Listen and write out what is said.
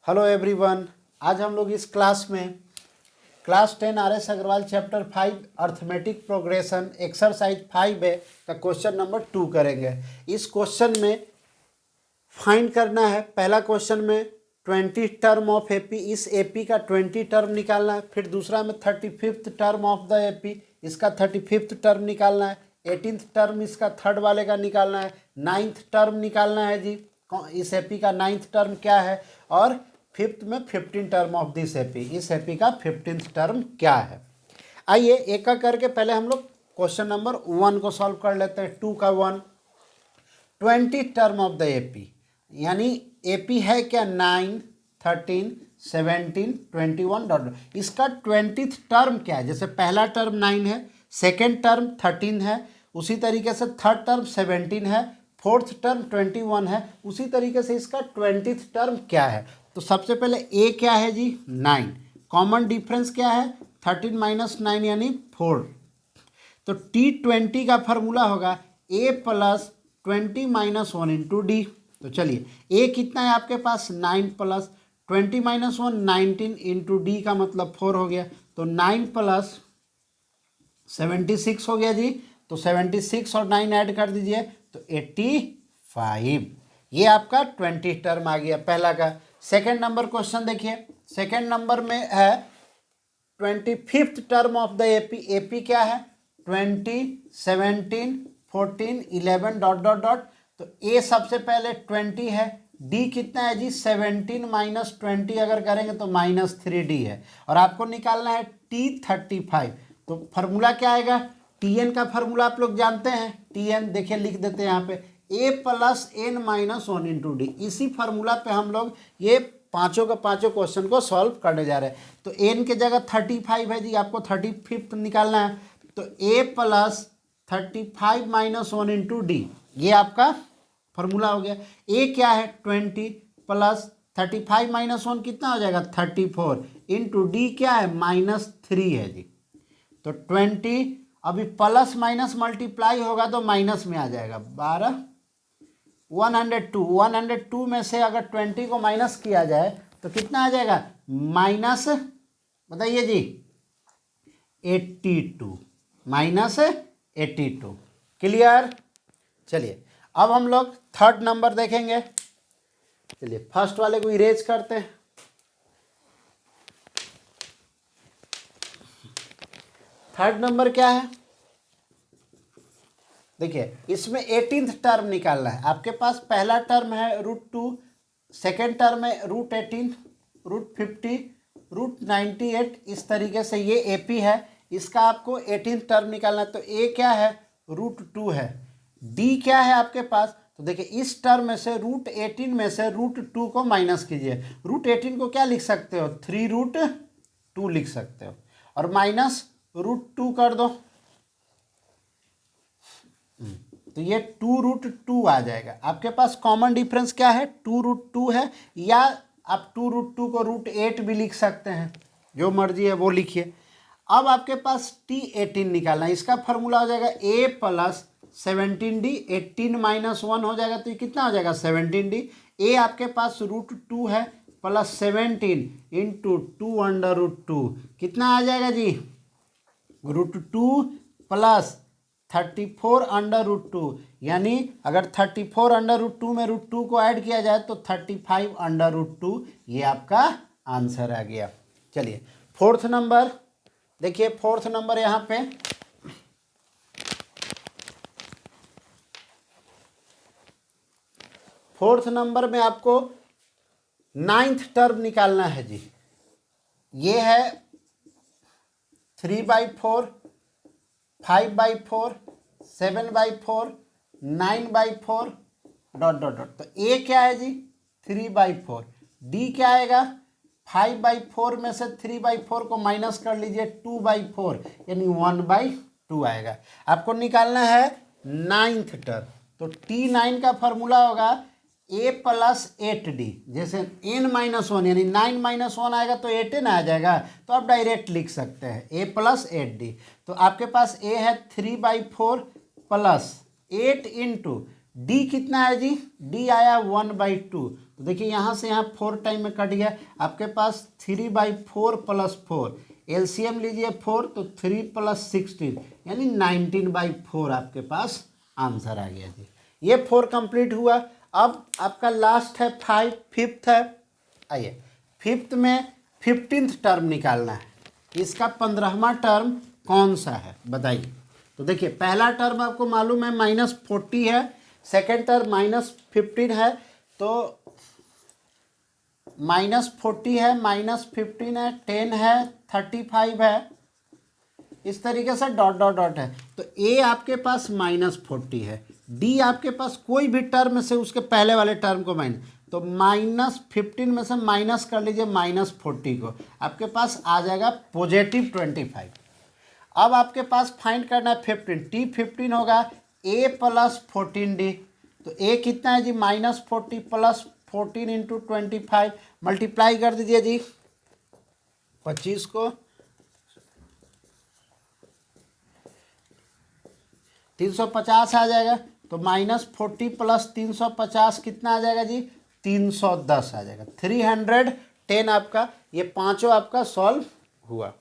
Hello everyone. आज हम लोग इस क्लास में class 10 RS Agarwal chapter 5 arithmetic progression exercise 5 का क्वेश्चन नंबर 2 करेंगे। इस क्वेश्चन में फाइंड करना है, पहला क्वेश्चन में 20 टर्म ऑफ एपी, इस एपी का 20 टर्म निकालना है। फिर दूसरा में 35th term of the AP, इसका 35th टर्म निकालना है। 18th टर्म इसका थर्ड वाले का निकालना है। 9th टर्म निकालना है जी, इस एपी का 9th टर्म क्या है। और 5th में 15 टर्म ऑफ दिस एपी, इस एपी का 15th टर्म क्या है। आइए एक एक करके पहले हम लोग क्वेश्चन नंबर 1 को सॉल्व कर लेते हैं। 2 का 1, 20 टर्म ऑफ द एपी, यानी एपी है क्या 9, 13, 17, 21 डॉट। इसका 20th टर्म क्या है। जैसे पहला टर्म 9 है, सेकेंड टर्म 13 है, उसी तरीके से थर्ड टर्म 17 है, फोर्थ टर्म 21 है, उसी तरीके से इसका 20th टर्म क्या है। तो सबसे पहले ए क्या है जी 9, कॉमन डिफरेंस क्या है 13 माइनस 9 यानी 4। तो T20 का फॉर्मूला होगा A plus 20 minus 1 into D. तो चलिए A कितना है आपके पास 9 प्लस 20 माइनस 1 19 इंटू डी का मतलब 4 हो गया। तो 9 प्लस 76 हो गया जी। तो 76 और 9 ऐड कर दीजिए तो 85। ये आपका 20 टर्म आ गया पहला का। सेकेंड नंबर क्वेश्चन देखिए, सेकेंड नंबर में है 25th term of the AP. AP क्या है 20, 17, 14, 11 डॉट डॉट डॉट। तो ए सबसे पहले 20 है, डी कितना है जी 17 माइनस 20 अगर करेंगे तो माइनस 3D है। और आपको निकालना है T35। तो फार्मूला क्या आएगा, TN का फार्मूला आप लोग जानते हैं। TN देखिए लिख देते हैं यहाँ पे A plus n minus 1 into d. इसी फार्मूला पे हम लोग ये पांचों का पांचों क्वेश्चन को सॉल्व करने जा रहे हैं। तो एन के जगह 35 है जी, आपको 35th निकालना है। तो A plus 35 minus 1 into D, ये आपका फार्मूला हो गया। ए क्या है 20 प्लस 35 माइनस 1 कितना हो जाएगा 34 इंटू डी क्या है -3 है जी। तो 20 अभी प्लस माइनस मल्टीप्लाई होगा तो माइनस में आ जाएगा 12, 102 में से अगर 20 को माइनस किया जाए तो कितना आ जाएगा माइनस, बताइए जी 82, माइनस 82। क्लियर। चलिए अब हम लोग थर्ड नंबर देखेंगे। चलिए फर्स्ट वाले को इरेज करते हैं। थर्ड नंबर क्या है देखिए, इसमें 18th टर्म निकालना है। आपके पास पहला टर्म है √2, सेकेंड टर्म है √18, √50, √98। इस तरीके से ये एपी है, इसका आपको 18th टर्म निकालना है। तो ए क्या है √2 है, डी क्या है आपके पास। तो देखिए इस टर्म में से √18 में से √2 को माइनस कीजिए। √18 को क्या लिख सकते हो 3√2 लिख सकते हो, और माइनस √2 कर दो तो ये 2√2 आ जाएगा। आपके पास कॉमन डिफरेंस क्या है 2√2 है, या आप 2√2 को √8 भी लिख सकते हैं, जो मर्जी है वो लिखिए। अब आपके पास T18 निकालना है। इसका फॉर्मूला हो जाएगा A प्लस 17D, 18 माइनस 1 हो जाएगा तो ये कितना हो जाएगा 17D। A आपके पास √2 है प्लस 17 इंटू 2√2 कितना आ जाएगा जी √2 प्लस 34 √2, यानी अगर 34 √2 में √2 को ऐड किया जाए तो 35 √2, ये आपका आंसर आ गया। चलिए फोर्थ नंबर देखिए, फोर्थ नंबर यहाँ पे फोर्थ नंबर में आपको 9th टर्म निकालना है जी। ये है 3/4, 5/4, 7/4, 9/4 डॉट डॉट डॉट। तो ए क्या है जी 3/4, डी क्या आएगा 5/4 में से 3/4 को माइनस कर लीजिए 2/4 यानी 1/2 आएगा। आपको निकालना है 9th टर्म। तो T9 का फॉर्मूला होगा A प्लस 8D। जैसे n-1 यानी 9 माइनस 1 आएगा तो 8n आ जाएगा, तो आप डायरेक्ट लिख सकते हैं A प्लस 8D। तो आपके पास A है 3/4 प्लस 8 इंटू डी कितना है जी, डी आया 1/2। तो देखिए यहाँ से यहाँ 4 टाइम में कट गया, आपके पास 3/4 + 4, एलसीएम लीजिए 4 तो 3 + 16 यानी 19/4 आपके पास आंसर आ गया जी। ये 4 कंप्लीट हुआ। अब आपका लास्ट है 5, फिफ्थ है। आइए फिफ्थ में 15th टर्म निकालना है, इसका 15वां टर्म कौन सा है बताइए। तो देखिए पहला टर्म आपको मालूम है -40 है, सेकेंड टर्म -15 है, तो -40 है, -15 है, 10 है, 35 है, इस तरीके से डॉट डॉट डॉट है। तो ए आपके पास -40 है, डी आपके पास कोई भी टर्म से उसके पहले वाले टर्म को माइनस, तो -15 में से माइनस कर लीजिए -40 को, आपके पास आ जाएगा +25। अब आपके पास फाइंड करना है 15, T15 होगा a + 14d, तो a कितना है जी -40 + 14 × 25, मल्टीप्लाई कर दीजिए जी 25 को, 350 आ जाएगा, तो -40 + 350 कितना आ जाएगा जी 310 आ जाएगा। 310 आपका, ये पांचों आपका सॉल्व हुआ।